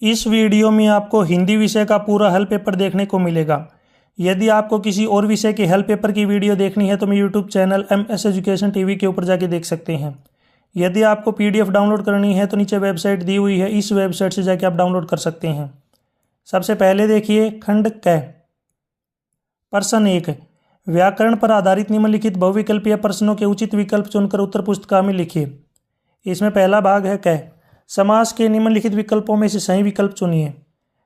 इस वीडियो में आपको हिंदी विषय का पूरा हल पेपर देखने को मिलेगा। यदि आपको किसी और विषय के हल पेपर की वीडियो देखनी है तो मेरे YouTube channel MS education TV के ऊपर जाके देख सकते हैं। यदि आपको PDF डाउनलोड करनी है तो नीचे वेबसाइट दी हुई है, इस वेबसाइट से जाके आप डाउनलोड कर सकते हैं। सबसे पहले देखिए खंड क। प्रश्न 1, व्याकरण पर आधारित निम्नलिखित बहुविकल्पीय प्रश्नों के उचित विकल्प चुनकर उत्तर पुस्तिका में लिखिए। इसमें पहला भाग है क। समास के निम्नलिखित विकल्पों में से सही विकल्प चुनिए।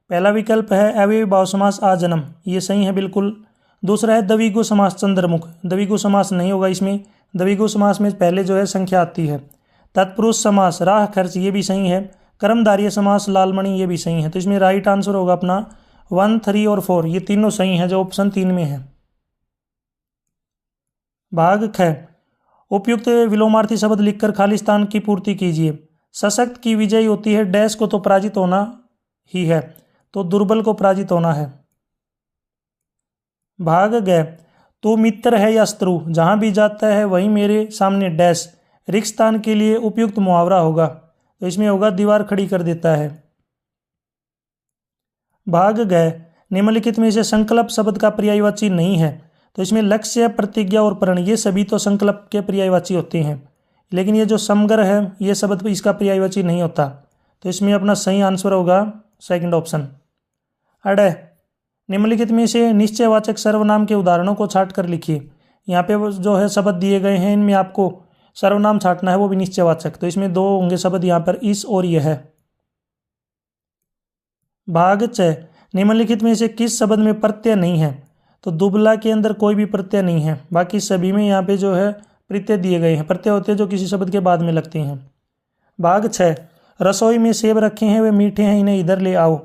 पहला विकल्प है अव्ययी भाव समास आजन्म, ये सही है बिल्कुल। दूसरा है द्विगु समास चंद्रमुख, द्विगु समास नहीं होगा इसमें। द्विगु समास में पहले जो है संख्या आती है। तत्पुरुष समास राह खर्च, ये भी सही है। कर्मधारय समास लालमणि, ये भी सही है। तो इसमें राइट आंसर होगा अपना 1, 3 और 4, ये तीनों सही है जो ऑप्शन 3 में है। भाग ख, उपयुक्त विलोमार्थी शब्द लिखकर खाली स्थान की पूर्ति कीजिए। सशक्त की विजयी होती है, डैश को तो पराजित होना ही है, तो दुर्बल को पराजित होना है। भाग ग, तू मित्र है या शत्रु, जहां भी जाता है वहीं मेरे सामने डैश, रिक्त स्थान के लिए उपयुक्त मुहावरा होगा, तो इसमें होगा दीवार खड़ी कर देता है। भाग ग, निम्नलिखित में से संकल्प शब्द का पर्यायवाची नहीं है, तो इसमें लक्ष्य, प्रतिज्ञा और प्रण, ये सभी तो संकल्प के पर्यायवाची होते हैं, लेकिन ये जो समग्र है ये शब्द इसका पर्यायवाची नहीं होता, तो इसमें अपना सही आंसर होगा सेकंड ऑप्शन। अड, निम्नलिखित में से निश्चयवाचक सर्वनाम के उदाहरणों को छाट कर लिखिए। यहाँ पे जो है शब्द दिए गए हैं, इनमें आपको सर्वनाम छाटना है, वो भी निश्चयवाचक, तो इसमें 2 होंगे शब्द यहाँ पर, इस और यह है। भाग च, निम्नलिखित में से किस शब्द में प्रत्यय नहीं है, तो दुबला के अंदर कोई भी प्रत्यय नहीं है, बाकी सभी में यहाँ पे जो है प्रत्यय दिए गए हैं। प्रत्यय होते हैं जो किसी शब्द के बाद में लगते हैं। भाग 6, रसोई में सेब रखे हैं वे मीठे हैं इन्हें इधर ले आओ,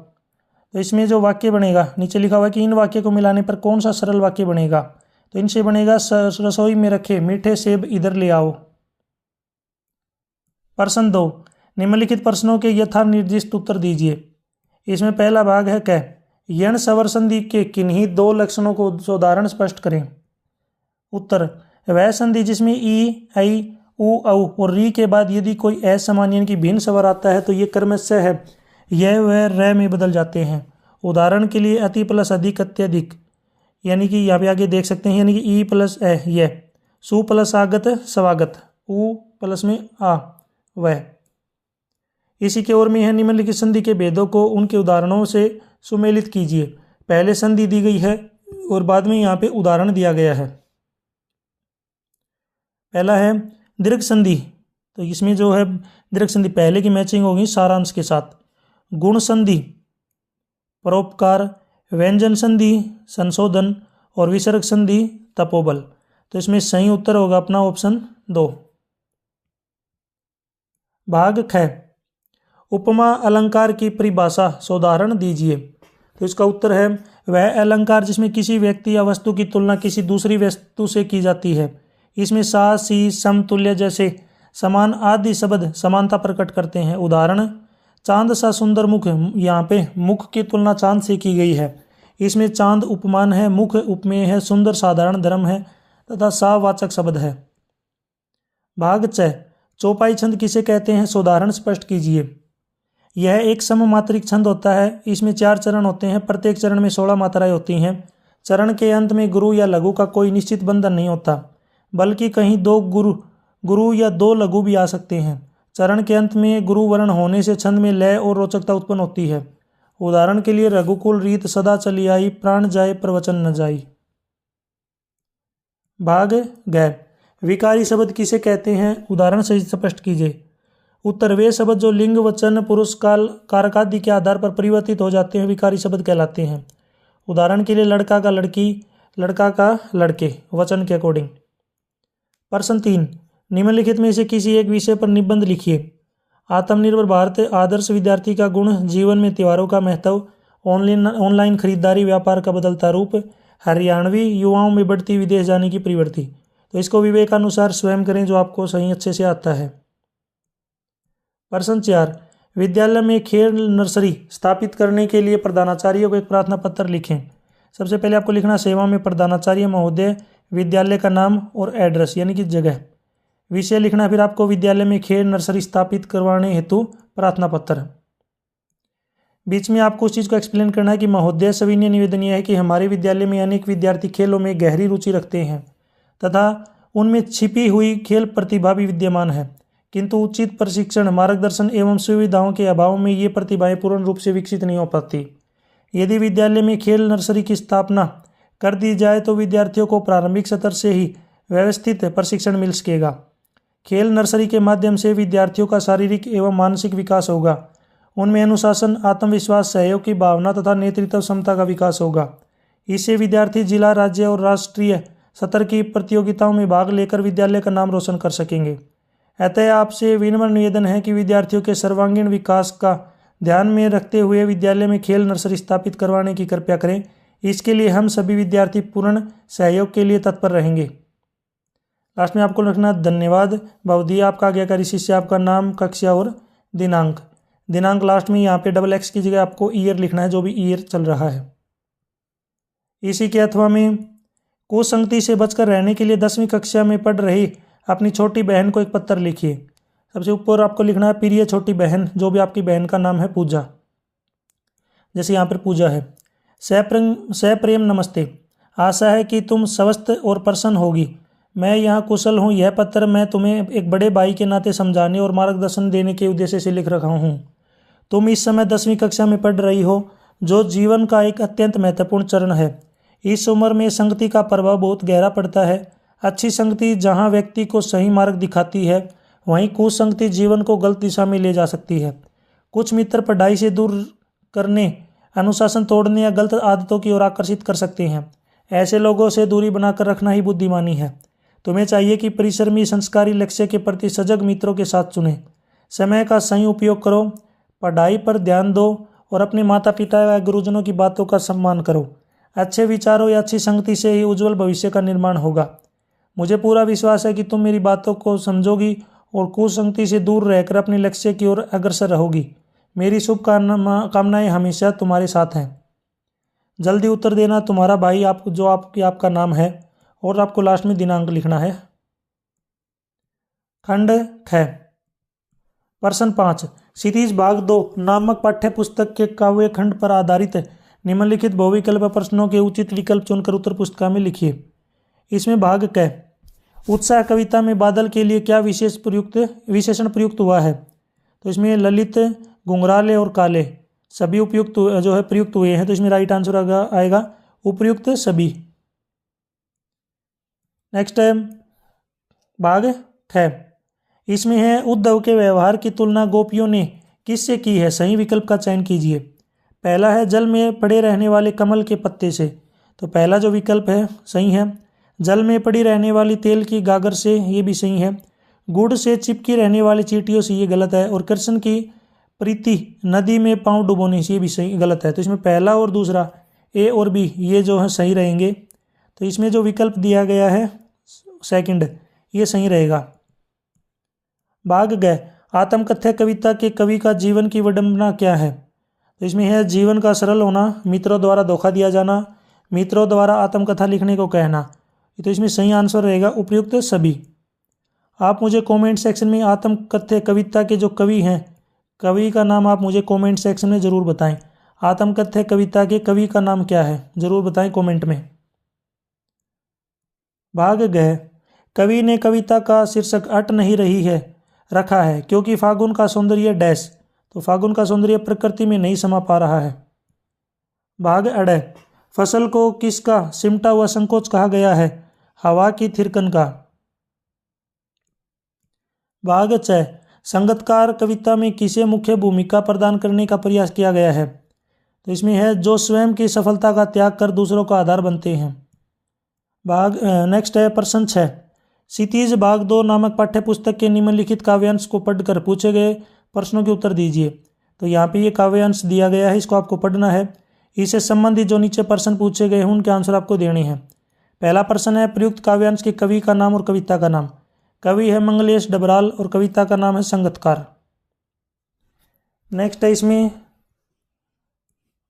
तो इसमें जो वाक्य बनेगा, नीचे लिखा हुआ है कि इन वाक्य को मिलाने पर कौन सा सरल वाक्य बनेगा, तो इनसे बनेगा रसोई में रखे मीठे सेब इधर ले आओ। प्रश्न 2, निम्नलिखित प्रश्नों के यथा निर्दिष्ट उत्तर दीजिए। इसमें पहला भाग है क, यण स्वर संधि के किन्हीं 2 लक्षणों को उदाहरण स्पष्ट करें। उत्तर, वह संधि जिसमें ई, ऐ, उ, औ और री के बाद यदि कोई असमान यानी कि भिन्न स्वर आता है तो ये क्रमशः है यह व र में बदल जाते हैं। उदाहरण के लिए अति प्लस अधिक, अत्यधिक, यानी कि यहाँ पे आगे देख सकते हैं, यानी कि ई प्लस ए यह, सु प्लस आगत स्वागत, उ प्लस में आ वह। इसी के ओर में है निम्नलिखित संधि के भेदों को उनके उदाहरणों से सुमेलित कीजिए। पहले संधि दी गई है और बाद में यहाँ पे उदाहरण दिया गया है। पहला है दीर्घ संधि, तो इसमें जो है दीर्घ संधि पहले की मैचिंग होगी सारांश के साथ। गुण संधि परोपकार, व्यंजन संधि संशोधन और विसर्ग संधि तपोबल, तो इसमें सही उत्तर होगा अपना ऑप्शन 2। भाग ख, उपमा अलंकार की परिभाषा सोदाहरण दीजिए। तो इसका उत्तर है वह अलंकार जिसमें किसी व्यक्ति या वस्तु की तुलना किसी दूसरी वस्तु से की जाती है। इसमें सा, सी, समतुल्य जैसे समान आदि शब्द समानता प्रकट करते हैं। उदाहरण, चांद सा सुंदर मुख, यहाँ पे मुख की तुलना चांद से की गई है। इसमें चांद उपमान है, मुख उपमेय है, सुंदर साधारण धर्म है तथा सा वाचक शब्द है। भाग च, चौपाई छंद किसे कहते हैं, सोदाहरण स्पष्ट कीजिए। यह एक सममात्रिक छंद होता है। इसमें 4 चरण होते हैं, प्रत्येक चरण में 16 मात्राएं होती हैं। चरण के अंत में गुरु या लघु का कोई निश्चित बंधन नहीं होता, बल्कि कहीं 2 गुरु या 2 लघु भी आ सकते हैं। चरण के अंत में गुरु वर्ण होने से छंद में लय और रोचकता उत्पन्न होती है। उदाहरण के लिए रघुकुल रीत सदा चली आई, प्राण जाए प्रवचन न जाई। भाग ग, विकारी शब्द किसे कहते हैं, उदाहरण से स्पष्ट कीजिए। उत्तर, वे शब्द जो लिंग, वचन, पुरुष, काल, कारक आदि के आधार पर परिवर्तित हो जाते हैं विकारी शब्द कहलाते हैं। उदाहरण के लिए लड़का का लड़की, लड़का का लड़के, वचन के अकॉर्डिंग। प्रश्न 3, निम्नलिखित में से किसी एक विषय पर निबंध लिखिए। आत्मनिर्भर भारत, आदर्श विद्यार्थी का गुण, जीवन में त्योहारों का महत्व, ऑनलाइन खरीदारी, व्यापार का बदलता रूप, हरियाणवी युवाओं में बढ़ती विदेश जाने की प्रवृत्ति। तो इसको विवेकानुसार स्वयं करें जो आपको सही अच्छे से आता है। प्रश्न 4, विद्यालय में खेल नर्सरी स्थापित करने के लिए प्रधानाचार्य को एक प्रार्थना पत्र लिखें। सबसे पहले आपको लिखना सेवा में प्रधानाचार्य महोदय, विद्यालय का नाम और एड्रेस यानी कि जगह, विषय लिखना, फिर आपको विद्यालय में खेल नर्सरी स्थापित करवाने हेतु प्रार्थना पत्र। बीच में आपको उस चीज़ को एक्सप्लेन करना है कि महोदय सविनय निवेदन यह है कि हमारे विद्यालय में अनेक विद्यार्थी खेलों में गहरी रुचि रखते हैं तथा उनमें छिपी हुई खेल प्रतिभा भी विद्यमान है, किंतु उचित प्रशिक्षण, मार्गदर्शन एवं सुविधाओं के अभाव में ये प्रतिभाएं पूर्ण रूप से विकसित नहीं हो पाती। यदि विद्यालय में खेल नर्सरी की स्थापना कर दी जाए तो विद्यार्थियों को प्रारंभिक स्तर से ही व्यवस्थित प्रशिक्षण मिल सकेगा। खेल नर्सरी के माध्यम से विद्यार्थियों का शारीरिक एवं मानसिक विकास होगा। उनमें अनुशासन, आत्मविश्वास, सहयोग की भावना तथा नेतृत्व क्षमता का विकास होगा। इससे विद्यार्थी जिला, राज्य और राष्ट्रीय स्तर की प्रतियोगिताओं में भाग लेकर विद्यालय का नाम रोशन कर सकेंगे। अतः आपसे विनम्र निवेदन है कि विद्यार्थियों के सर्वांगीण विकास का ध्यान में रखते हुए विद्यालय में खेल नर्सरी स्थापित करवाने की कृपया करें। इसके लिए हम सभी विद्यार्थी पूर्ण सहयोग के लिए तत्पर रहेंगे। लास्ट में आपको लिखना धन्यवाद बहुधी आपका आज्ञाकारी शिष्य, आपका नाम, कक्षा और दिनांक। दिनांक लास्ट में यहाँ पे XX की जगह आपको ईयर लिखना है, जो भी ईयर चल रहा है। इसी के अथवा में कुसंगति से बचकर रहने के लिए 10वीं कक्षा में पढ़ रही अपनी छोटी बहन को एक पत्र लिखिए। सबसे ऊपर आपको लिखना है प्रिय छोटी बहन, जो भी आपकी बहन का नाम है पूजा, जैसे यहाँ पर पूजा है। सप्रेम नमस्ते, आशा है कि तुम स्वस्थ और प्रसन्न होगी। मैं यहाँ कुशल हूँ। यह पत्र मैं तुम्हें एक बड़े भाई के नाते समझाने और मार्गदर्शन देने के उद्देश्य से लिख रहा हूँ। तुम इस समय 10वीं कक्षा में पढ़ रही हो, जो जीवन का एक अत्यंत महत्वपूर्ण चरण है। इस उम्र में संगति का प्रभाव बहुत गहरा पड़ता है। अच्छी संगति जहाँ व्यक्ति को सही मार्ग दिखाती है, वहीं कुसंगति जीवन को गलत दिशा में ले जा सकती है। कुछ मित्र पढ़ाई से दूर करने, अनुशासन तोड़ने या गलत आदतों की ओर आकर्षित कर सकते हैं। ऐसे लोगों से दूरी बनाकर रखना ही बुद्धिमानी है। तुम्हें चाहिए कि परिश्रमी, संस्कारी, लक्ष्य के प्रति सजग मित्रों के साथ चुने। समय का सही उपयोग करो, पढ़ाई पर ध्यान दो और अपने माता पिता व गुरुजनों की बातों का सम्मान करो। अच्छे विचारों या अच्छी संगति से ही उज्जवल भविष्य का निर्माण होगा। मुझे पूरा विश्वास है कि तुम मेरी बातों को समझोगी और कुसंगति से दूर रहकर अपने लक्ष्य की ओर अग्रसर रहोगी। मेरी शुभकामनाएं हमेशा तुम्हारे साथ हैं। जल्दी उत्तर देना। तुम्हारा भाई, आपका नाम है, और आपको लास्ट में दिनांक लिखना है। खंड ख, प्रश्न 5। क्षितिज भाग 2 नामक पाठ्य पुस्तक के काव्य खंड पर आधारित निम्नलिखित बहुविकल्प प्रश्नों के उचित विकल्प चुनकर उत्तर पुस्तिका में लिखिए। इसमें भाग क, उत्साह कविता में बादल के लिए क्या विशेषण प्रयुक्त हुआ है? तो इसमें ललित, घुंघराले और काले सभी उपयुक्त प्रयुक्त हुए हैं। तो इसमें राइट आंसर आएगा उपयुक्त सभी। नेक्स्ट है भाग ख, इसमें है उद्धव के व्यवहार की तुलना गोपियों ने किससे की है? सही विकल्प का चयन कीजिए। पहला है जल में पड़े रहने वाले कमल के पत्ते से, तो पहला जो विकल्प है सही है। जल में पड़ी रहने वाली तेल की गागर से, ये भी सही है। गुड़ से चिपकी रहने वाली चींटियों से, ये गलत है। और कृष्ण की प्रीति नदी में पांव डुबोने से, ये भी सही गलत है। तो इसमें पहला और दूसरा ए और बी ये जो है सही रहेंगे। तो इसमें जो विकल्प दिया गया है सेकंड, ये सही रहेगा। भाग ग, आत्मकथ्य कविता के कवि का जीवन की विडंबना क्या है? तो इसमें है जीवन का सरल होना, मित्रों द्वारा धोखा दिया जाना, मित्रों द्वारा आत्मकथा लिखने को कहना। तो इसमें सही आंसर रहेगा उपयुक्त सभी। आप मुझे कमेंट सेक्शन में आत्मकथ्य कविता के जो कवि हैं, कवि का नाम आप मुझे कमेंट सेक्शन में ज़रूर बताएं। आत्मकथ्य कविता के कवि का नाम क्या है, ज़रूर बताएं कमेंट में। भाग ग, कवि ने कविता का शीर्षक अट नहीं रही है रखा है क्योंकि फागुन का सौंदर्य डैश, तो फागुन का सौंदर्य प्रकृति में नहीं समा पा रहा है। भाग अड़, फसल को किसका सिमटा हुआ संकोच कहा गया है? हवा की थिरकन का। भाग च, संगतकार कविता में किसे मुख्य भूमिका प्रदान करने का प्रयास किया गया है? तो इसमें है जो स्वयं की सफलता का त्याग कर दूसरों का आधार बनते हैं। भाग नेक्स्ट है प्रश्न 6। क्षितिज भाग 2 नामक पाठ्य पुस्तक के निम्नलिखित काव्यांश को पढ़कर पूछे गए प्रश्नों के उत्तर दीजिए। तो यहाँ पे ये काव्यांश दिया गया है, इसको आपको पढ़ना है। इससे संबंधित जो नीचे प्रश्न पूछे गए हैं उनके आंसर आपको देने हैं। पहला प्रश्न है प्रयुक्त काव्यांश के कवि का नाम और कविता का नाम। कवि है मंगलेश डबराल और कविता का नाम है संगतकार। नेक्स्ट है इसमें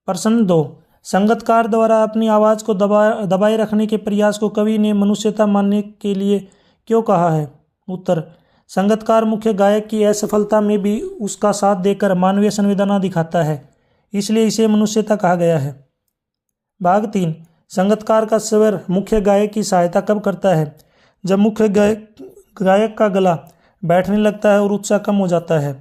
प्रश्न 2, संगतकार द्वारा अपनी आवाज़ को दबाए रखने के प्रयास को कवि ने मनुष्यता मानने के लिए क्यों कहा है? उत्तर, संगतकार मुख्य गायक की असफलता में भी उसका साथ देकर मानवीय संवेदना दिखाता है। इसलिए इसे मनुष्यता कहा गया है। भाग 3, संगतकार का स्वर मुख्य गायक की सहायता कब करता है? जब मुख्य गायक का गला बैठने लगता है और उत्साह कम हो जाता है।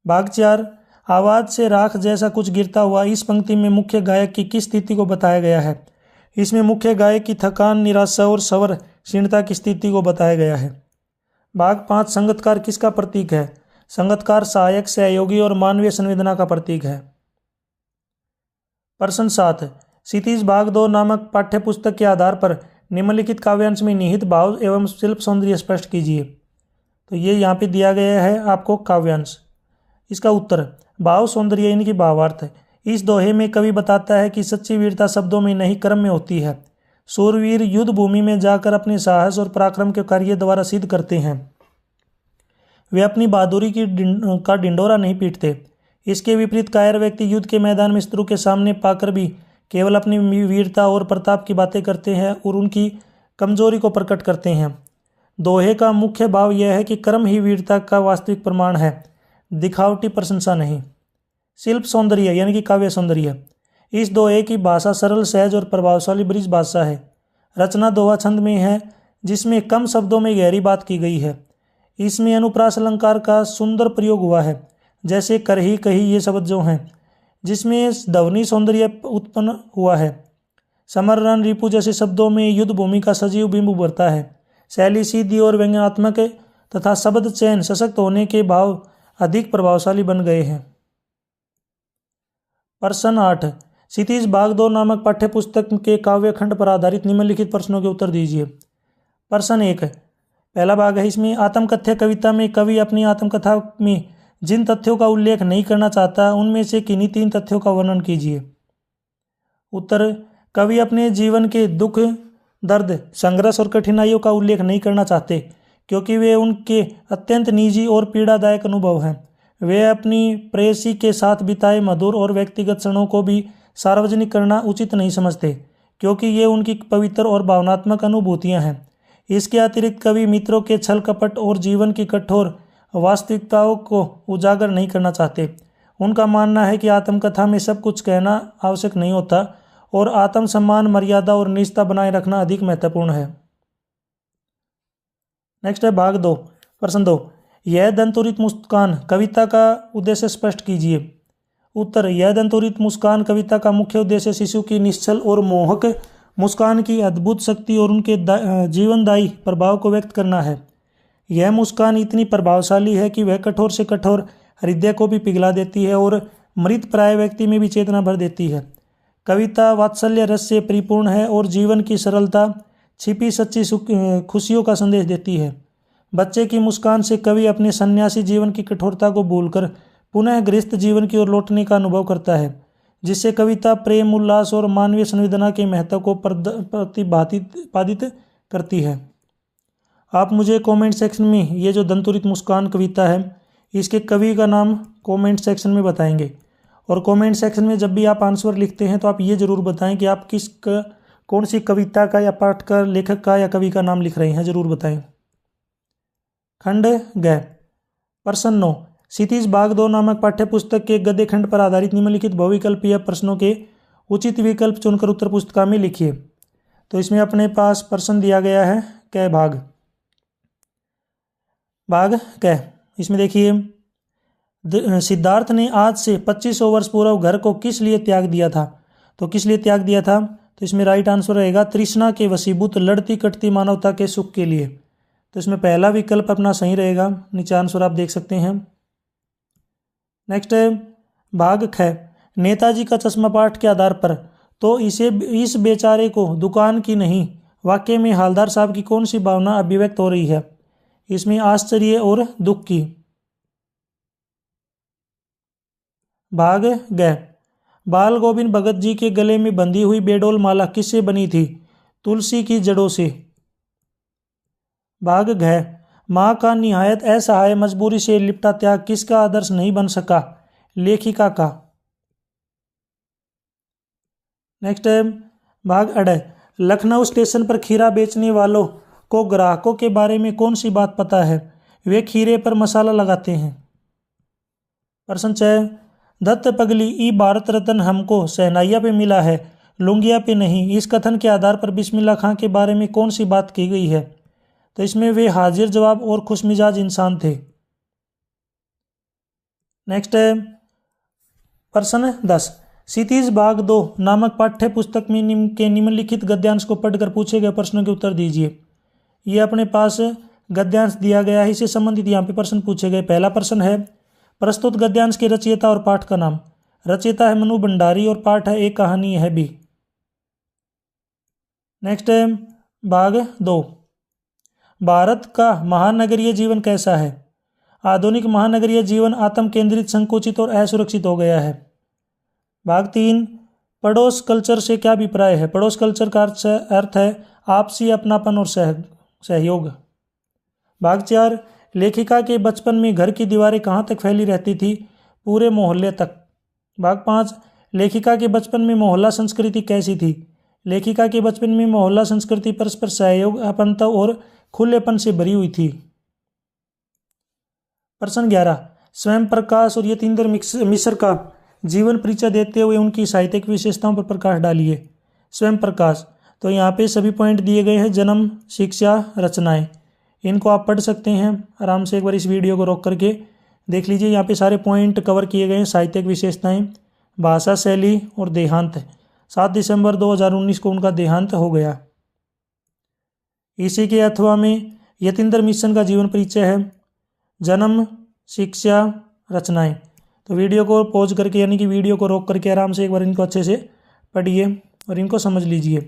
भाग 4, आवाज से राख जैसा कुछ गिरता हुआ इस पंक्ति में मुख्य गायक की किस स्थिति को बताया गया है? इसमें मुख्य गायक की थकान, निराशा और स्वर क्षीणता की स्थिति को बताया गया है। भाग 5, संगतकार किसका प्रतीक है? संगतकार सहायक, सहयोगी और मानवीय संवेदना का प्रतीक है। प्रश्न 7, क्षितिज भाग 2 नामक पाठ्य पुस्तक के आधार पर निम्नलिखित काव्यांश में निहित भाव एवं शिल्प सौंदर्य स्पष्ट कीजिए। तो ये यहाँ पे दिया गया है आपको काव्यांश। इसका उत्तर भाव सौंदर्य यानी कि भावार्थ। इस दोहे में कवि बताता है कि सच्ची वीरता शब्दों में नहीं कर्म में होती है। सूरवीर युद्ध भूमि में जाकर अपने साहस और पराक्रम के कार्य द्वारा सिद्ध करते हैं। वे अपनी बहादुरी का डिंडोरा नहीं पीटते। इसके विपरीत कायर व्यक्ति युद्ध के मैदान में शत्रु के सामने पाकर भी केवल अपनी वीरता और प्रताप की बातें करते हैं और उनकी कमजोरी को प्रकट करते हैं। दोहे का मुख्य भाव यह है कि कर्म ही वीरता का वास्तविक प्रमाण है, दिखावटी प्रशंसा नहीं। शिल्प सौंदर्य यानी कि काव्य सौंदर्य। इस दोहे की भाषा सरल, सहज और प्रभावशाली ब्रिज भाषा है। रचना दोहा छंद में है जिसमें कम शब्दों में गहरी बात की गई है। इसमें अनुप्रास अलंकार का सुंदर प्रयोग हुआ है, जैसे करही, कही ये शब्द जो हैं, जिसमें ध्वनि सौंदर्य उत्पन्न हुआ है। समर, रण, रिपु जैसे शब्दों में युद्ध भूमि का सजीव बिंब उभरता है। शैली सीधी और व्यंग्यात्मक तथा शब्द चयन सशक्त होने के भाव अधिक प्रभावशाली बन गए हैं। प्रश्न 8, क्षितिज भाग 2 नामक पाठ्य पुस्तक के काव्य खंड पर आधारित निम्नलिखित प्रश्नों के उत्तर दीजिए। प्रश्न 1, पहला भाग है, इसमें आत्मकथ्य कविता में कवि अपनी आत्मकथा में जिन तथ्यों का उल्लेख नहीं करना चाहता उनमें से किन्हीं 3 तथ्यों का वर्णन कीजिए। उत्तर, कवि अपने जीवन के दुख, दर्द, संघर्ष और कठिनाइयों का उल्लेख नहीं करना चाहते क्योंकि वे उनके अत्यंत निजी और पीड़ादायक अनुभव हैं। वे अपनी प्रेयसी के साथ बिताए मधुर और व्यक्तिगत क्षणों को भी सार्वजनिक करना उचित नहीं समझते क्योंकि ये उनकी पवित्र और भावनात्मक अनुभूतियां हैं। इसके अतिरिक्त कवि मित्रों के छल कपट और जीवन की कठोर वास्तविकताओं को उजागर नहीं करना चाहते। उनका मानना है कि आत्मकथा में सब कुछ कहना आवश्यक नहीं होता और आत्मसम्मान, मर्यादा और निष्ठा बनाए रखना अधिक महत्वपूर्ण है। नेक्स्ट है भाग 2, प्रश्न 2, यह दंतुरित मुस्कान कविता का उद्देश्य स्पष्ट कीजिए। उत्तर, यह दंतुरित मुस्कान कविता का मुख्य उद्देश्य शिशु की निश्चल और मोहक मुस्कान की अद्भुत शक्ति और उनके जीवनदायी प्रभाव को व्यक्त करना है। यह मुस्कान इतनी प्रभावशाली है कि वह कठोर से कठोर हृदय को भी पिघला देती है और मृत प्राय व्यक्ति में भी चेतना भर देती है। कविता वात्सल्य रस से परिपूर्ण है और जीवन की सरलता, छिपी सच्ची खुशियों का संदेश देती है। बच्चे की मुस्कान से कवि अपने सन्यासी जीवन की कठोरता को भूलकर पुनः गृहस्थ जीवन की ओर लौटने का अनुभव करता है, जिससे कविता प्रेम, उल्लास और मानवीय संवेदना के महत्व को प्रतिपादित करती है। आप मुझे कमेंट सेक्शन में ये जो दंतुरित मुस्कान कविता है इसके कवि का नाम कमेंट सेक्शन में बताएंगे। और कमेंट सेक्शन में जब भी आप आंसर लिखते हैं तो आप ये जरूर बताएं कि आप कौन सी कविता का या पाठ का, लेखक का या कवि का नाम लिख रहे हैं, जरूर बताएं। खंड ग, प्रश्न 9, क्षितिज भाग 2 नामक पाठ्य पुस्तक के गद्य खंड पर आधारित निम्नलिखित बहुविकल्पीय प्रश्नों के उचित विकल्प चुनकर उत्तर पुस्तिका में लिखिए। तो इसमें अपने पास प्रश्न दिया गया है क भाग क। इसमें देखिए, सिद्धार्थ ने आज से 2500 वर्ष पूर्व घर को किस लिए त्याग दिया था? तो किस लिए त्याग दिया था? तो इसमें राइट आंसर रहेगा तृष्णा के वशीभूत लड़ती कटती मानवता के सुख के लिए। तो इसमें पहला विकल्प अपना सही रहेगा। नीचे आंसर आप देख सकते हैं। नेक्स्ट है भाग ख, नेताजी का चश्मा पाठ के आधार पर तो इस बेचारे को दुकान की नहीं वाक्य में हालदार साहब की कौन सी भावना अभिव्यक्त हो रही है? इसमें आश्चर्य और दुख की। भाग ग, बाल गोविंद भगत जी के गले में बंधी हुई बेडोल माला किससे बनी थी? तुलसी की जड़ों से। भाग घ, माँ का निहायत असहाय मजबूरी से लिपटा त्याग किसका आदर्श नहीं बन सका? लेखिका का। नेक्स्ट है भाग अड, लखनऊ स्टेशन पर खीरा बेचने वालों को ग्राहकों के बारे में कौन सी बात पता है? वे खीरे पर मसाला लगाते हैं। प्रश्न 6, दत्त पगली ई भारत रत्न हमको शहनाइया पे मिला है, लुंगिया पे नहीं। इस कथन के आधार पर बिस्मिल्लाह खां के बारे में कौन सी बात की गई है? तो इसमें वे हाजिर जवाब और खुशमिजाज इंसान थे। नेक्स्ट है प्रश्न 10। क्षितिज भाग 2 नामक पाठ्य पुस्तक में निम्नलिखित गद्यांश को पढ़कर पूछे गए प्रश्नों के उत्तर दीजिए। ये अपने पास गद्यांश दिया गया है, इससे संबंधित यहाँ पे प्रश्न पूछे गए। पहला प्रश्न है प्रस्तुत गद्यांश के रचयिता और पाठ का नाम। रचयिता है मनु भंडारी और पाठ है एक कहानी है भी। नेक्स्ट है भाग 2 भारत का महानगरीय जीवन कैसा है? आधुनिक महानगरीय जीवन आत्म केंद्रित, संकुचित और असुरक्षित हो गया है। भाग 3 पड़ोस कल्चर से क्या अभिप्राय है? पड़ोस कल्चर का अर्थ है आपसी अपनापन और सहयोग। भाग 4 लेखिका के बचपन में घर की दीवारें कहाँ तक फैली रहती थी? पूरे मोहल्ले तक। भाग 5 लेखिका के बचपन में मोहल्ला संस्कृति कैसी थी? लेखिका के बचपन में मोहल्ला संस्कृति परस्पर सहयोग, अपनता और खुलेपन से भरी हुई थी। प्रश्न 11 स्वयं प्रकाश और यतीन्द्र मिश्र का जीवन परिचय देते हुए उनकी साहित्यिक विशेषताओं पर प्रकाश डालिए। स्वयं प्रकाश, तो यहाँ पे सभी पॉइंट दिए गए हैं। जन्म, शिक्षा, रचनाएं, इनको आप पढ़ सकते हैं आराम से। एक बार इस वीडियो को रोक करके देख लीजिए, यहाँ पे सारे पॉइंट कवर किए गए हैं। साहित्यिक विशेषताएं, भाषा शैली और देहांत। 7 दिसंबर 2019 को उनका देहांत हो गया। इसी के अथवा में यतीन्द्र मिश्र का जीवन परिचय है। जन्म, शिक्षा, रचनाएं। तो वीडियो को पॉज करके यानी कि वीडियो को रोक करके आराम से एक बार इनको अच्छे से पढ़िए और इनको समझ लीजिए।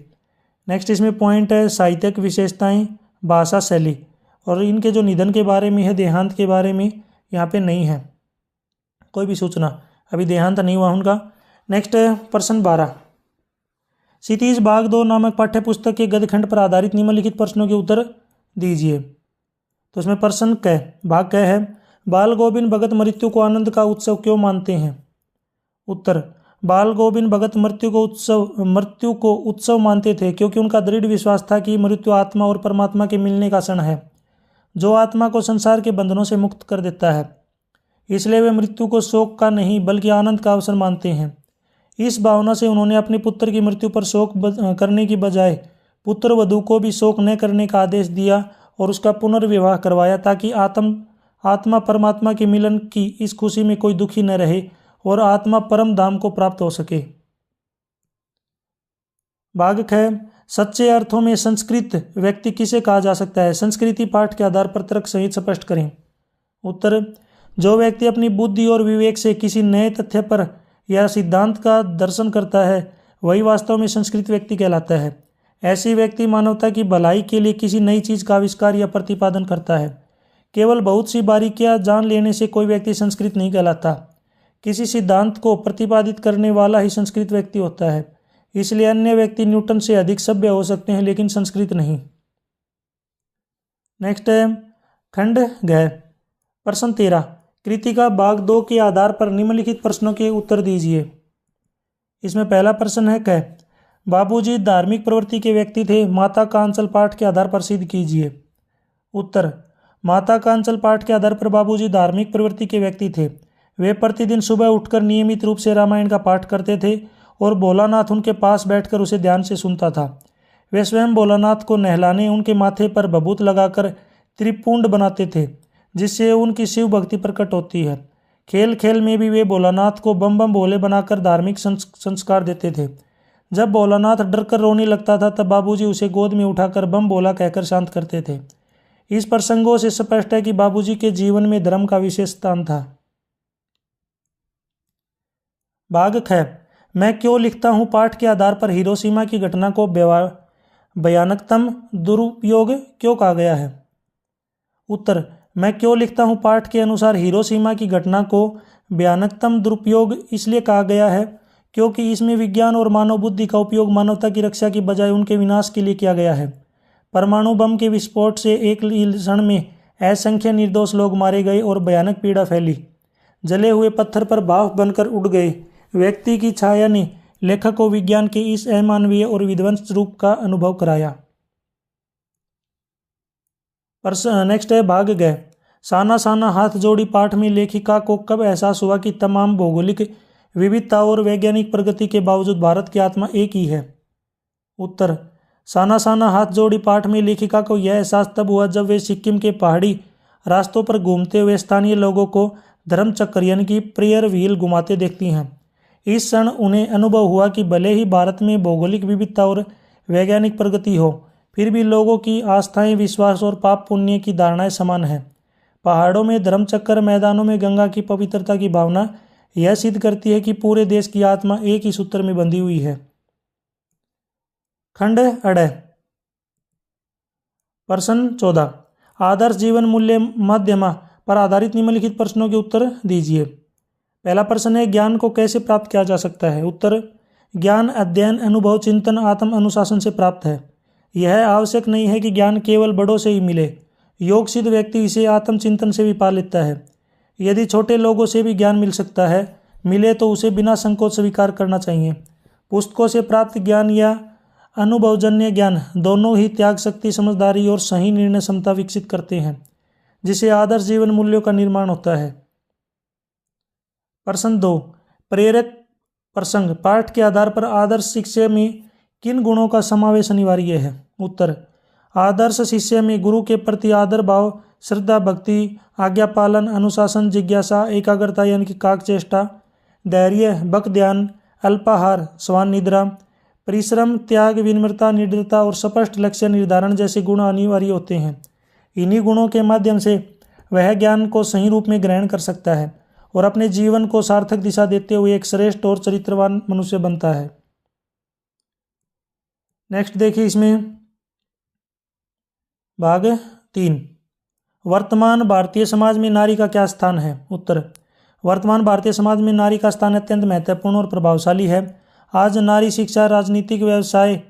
नेक्स्ट इसमें पॉइंट है साहित्यिक विशेषताएं, भाषा शैली, और इनके जो निधन के बारे में है, देहांत के बारे में यहाँ पे नहीं है कोई भी सूचना, अभी देहांत नहीं हुआ उनका। नेक्स्ट है प्रश्न 12 क्षितिज भाग 2 नामक पाठ्य पुस्तक के गद्यखंड पर आधारित निम्नलिखित प्रश्नों के उत्तर दीजिए। तो इसमें प्रश्न क भाग क है बाल गोविंद भगत मृत्यु को आनंद का उत्सव क्यों मानते हैं? उत्तर बाल गोविंद भगत मृत्यु को उत्सव मानते थे क्योंकि उनका दृढ़ विश्वास था कि मृत्यु आत्मा और परमात्मा के मिलने का क्षण है जो आत्मा को संसार के बंधनों से मुक्त कर देता है। इसलिए वे मृत्यु को शोक का नहीं बल्कि आनंद का अवसर मानते हैं। इस भावना से उन्होंने अपने पुत्र की मृत्यु पर शोक करने की बजाय पुत्र वधू को भी शोक न करने का आदेश दिया और उसका पुनर्विवाह करवाया ताकि आत्मा परमात्मा के मिलन की इस खुशी में कोई दुखी न रहे और आत्मा परम धाम को प्राप्त हो सके। भाग ख सच्चे अर्थों में संस्कृत व्यक्ति किसे कहा जा सकता है? संस्कृति पाठ के आधार पर तर्क सहित स्पष्ट करें। उत्तर जो व्यक्ति अपनी बुद्धि और विवेक से किसी नए तथ्य पर या सिद्धांत का दर्शन करता है वही वास्तव में संस्कृत व्यक्ति कहलाता है। ऐसी व्यक्ति मानवता की भलाई के लिए किसी नई चीज़ का आविष्कार या प्रतिपादन करता है। केवल बहुत सी बारीकियां जान लेने से कोई व्यक्ति संस्कृत नहीं कहलाता। किसी सिद्धांत को प्रतिपादित करने वाला ही संस्कृत व्यक्ति होता है। इसलिए अन्य व्यक्ति न्यूटन से अधिक सभ्य हो सकते हैं लेकिन संस्कृत नहीं। नेक्स्ट है खंड घ प्रश्न 13 कृतिका भाग 2 के आधार पर निम्नलिखित प्रश्नों के उत्तर दीजिए। इसमें पहला प्रश्न है क बाबूजी धार्मिक प्रवृत्ति के व्यक्ति थे, माता का अंचल पाठ के आधार पर सिद्ध कीजिए। उत्तर माता का अंचल पाठ के आधार पर बाबूजी धार्मिक प्रवृत्ति के व्यक्ति थे। वे प्रतिदिन सुबह उठकर नियमित रूप से रामायण का पाठ करते थे और भोलानाथ उनके पास बैठकर उसे ध्यान से सुनता था। वे स्वयं भोलानाथ को नहलाने उनके माथे पर भभूत लगाकर त्रिपुंड बनाते थे जिससे उनकी शिव भक्ति प्रकट होती है। खेल खेल में भी वे भोलानाथ को बम बम भोले बनाकर धार्मिक संस्कार देते थे। जब भोलानाथ डरकर रोने लगता था तब बाबूजी उसे गोद में उठाकर बम भोला कहकर शांत करते थे। इस प्रसंगों से स्पष्ट है कि बाबूजी के जीवन में धर्म का विशेष स्थान था। भाग ख मैं क्यों लिखता हूँ पाठ के आधार पर हिरोशिमा की घटना को भयानकतम दुरुपयोग क्यों कहा गया है? उत्तर मैं क्यों लिखता हूँ पाठ के अनुसार हिरोशिमा की घटना को भयानकतम दुरुपयोग इसलिए कहा गया है क्योंकि इसमें विज्ञान और मानव बुद्धि का उपयोग मानवता की रक्षा की बजाय उनके विनाश के लिए किया गया है। परमाणु बम के विस्फोट से एक क्षण में असंख्य निर्दोष लोग मारे गए और भयानक पीड़ा फैली। जले हुए पत्थर पर भाप बनकर उड़ गए व्यक्ति की छाया ने लेखक को विज्ञान के इस अमानवीय और विध्वंस रूप का अनुभव कराया। नेक्स्ट है भाग ग साना साना हाथ जोड़ी पाठ में लेखिका को कब एहसास हुआ कि तमाम भौगोलिक विविधता और वैज्ञानिक प्रगति के बावजूद भारत की आत्मा एक ही है? उत्तर, साना साना हाथ जोड़ी पाठ में लेखिका को यह एहसास तब हुआ जब वे सिक्किम के पहाड़ी रास्तों पर घूमते हुए स्थानीय लोगों को धर्मचक्र यानी कि प्रेयर व्हील घुमाते देखती हैं। इस क्षण उन्हें अनुभव हुआ कि भले ही भारत में भौगोलिक विविधता और वैज्ञानिक प्रगति हो, फिर भी लोगों की आस्थाएं, विश्वास और पाप पुण्य की धारणाएं समान हैं। पहाड़ों में धर्मचक्र, मैदानों में गंगा की पवित्रता की भावना यह सिद्ध करती है कि पूरे देश की आत्मा एक ही सूत्र में बंधी हुई है। खंड अड प्रश्न 14 आदर्श जीवन मूल्य माध्यमा पर आधारित निम्नलिखित प्रश्नों के उत्तर दीजिए। पहला प्रश्न है, ज्ञान को कैसे प्राप्त किया जा सकता है? उत्तर, ज्ञान अध्ययन, अनुभव, चिंतन, आत्म अनुशासन से प्राप्त है। यह आवश्यक नहीं है कि ज्ञान केवल बड़ों से ही मिले। योग सिद्ध व्यक्ति इसे आत्मचिंतन से भी पा लेता है। यदि छोटे लोगों से भी ज्ञान मिल सकता है, मिले तो उसे बिना संकोच स्वीकार करना चाहिए। पुस्तकों से प्राप्त ज्ञान या अनुभवजन्य ज्ञान दोनों ही त्याग शक्ति, समझदारी और सही निर्णय क्षमता विकसित करते हैं, जिससे आदर्श जीवन मूल्यों का निर्माण होता है। प्रश्न 2 प्रेरक प्रसंग पाठ के आधार पर आदर्श शिष्य में किन गुणों का समावेश अनिवार्य है? उत्तर, आदर्श शिष्य में गुरु के प्रति आदर भाव, श्रद्धा, भक्ति, आज्ञा पालन, अनुशासन, जिज्ञासा, एकाग्रता यानी कि काकचेष्टा, धैर्य, बक ध्यान, अल्पाहार, स्वान निद्रा, परिश्रम, त्याग, विनम्रता, निडरता और स्पष्ट लक्ष्य निर्धारण जैसे गुण अनिवार्य होते हैं। इन्हीं गुणों के माध्यम से वह ज्ञान को सही रूप में ग्रहण कर सकता है और अपने जीवन को सार्थक दिशा देते हुए एक श्रेष्ठ और चरित्रवान मनुष्य बनता है। नेक्स्ट देखिए, इसमें भाग 3 वर्तमान भारतीय समाज में नारी का क्या स्थान है? उत्तर, वर्तमान भारतीय समाज में नारी का स्थान अत्यंत महत्वपूर्ण और प्रभावशाली है। आज नारी शिक्षा, राजनीतिक, व्यवसाय,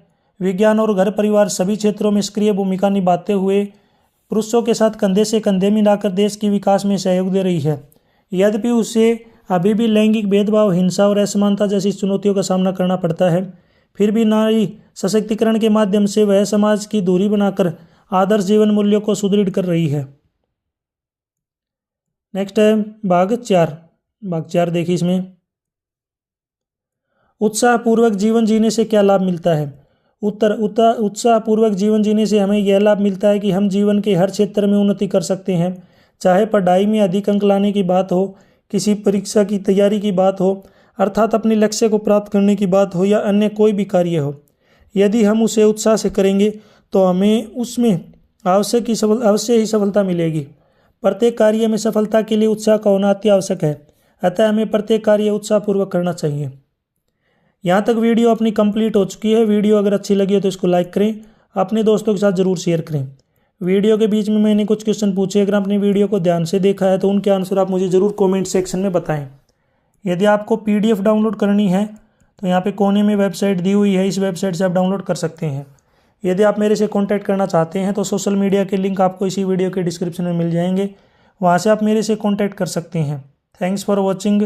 विज्ञान और घर परिवार सभी क्षेत्रों में सक्रिय भूमिका निभाते हुए पुरुषों के साथ कंधे से कंधे मिलाकर देश के विकास में सहयोग दे रही है। यद्यपि उसे अभी भी लैंगिक भेदभाव, हिंसा और असमानता जैसी चुनौतियों का सामना करना पड़ता है, फिर भी नारी सशक्तिकरण के माध्यम से वह समाज की दूरी बनाकर आदर्श जीवन मूल्यों को सुदृढ़ कर रही है। नेक्स्ट है भाग 4 देखिए, इसमें उत्साहपूर्वक जीवन जीने से क्या लाभ मिलता है? उत्तर, उत्साहपूर्वक जीवन जीने से हमें यह लाभ मिलता है कि हम जीवन के हर क्षेत्र में उन्नति कर सकते हैं। चाहे पढ़ाई में अधिक अंक लाने की बात हो, किसी परीक्षा की तैयारी की बात हो, अर्थात अपने लक्ष्य को प्राप्त करने की बात हो, या अन्य कोई भी कार्य हो। यदि हम उसे उत्साह से करेंगे तो हमें उसमें अवश्य ही सफलता मिलेगी। प्रत्येक कार्य में सफलता के लिए उत्साह का होना अति आवश्यक है। अतः हमें प्रत्येक कार्य उत्साहपूर्वक करना चाहिए। यहाँ तक वीडियो अपनी कंप्लीट हो चुकी है। वीडियो अगर अच्छी लगी हो तो इसको लाइक करें, अपने दोस्तों के साथ ज़रूर शेयर करें। वीडियो के बीच में मैंने कुछ क्वेश्चन पूछे, अगर आपने वीडियो को ध्यान से देखा है तो उनके आंसर आप मुझे ज़रूर कमेंट सेक्शन में बताएं। यदि आपको PDF डाउनलोड करनी है तो यहाँ पे कोने में वेबसाइट दी हुई है, इस वेबसाइट से आप डाउनलोड कर सकते हैं। यदि आप मेरे से कॉन्टैक्ट करना चाहते हैं तो सोशल मीडिया के लिंक आपको इसी वीडियो के डिस्क्रिप्शन में मिल जाएंगे, वहाँ से आप मेरे से कॉन्टैक्ट कर सकते हैं। Thanks for watching.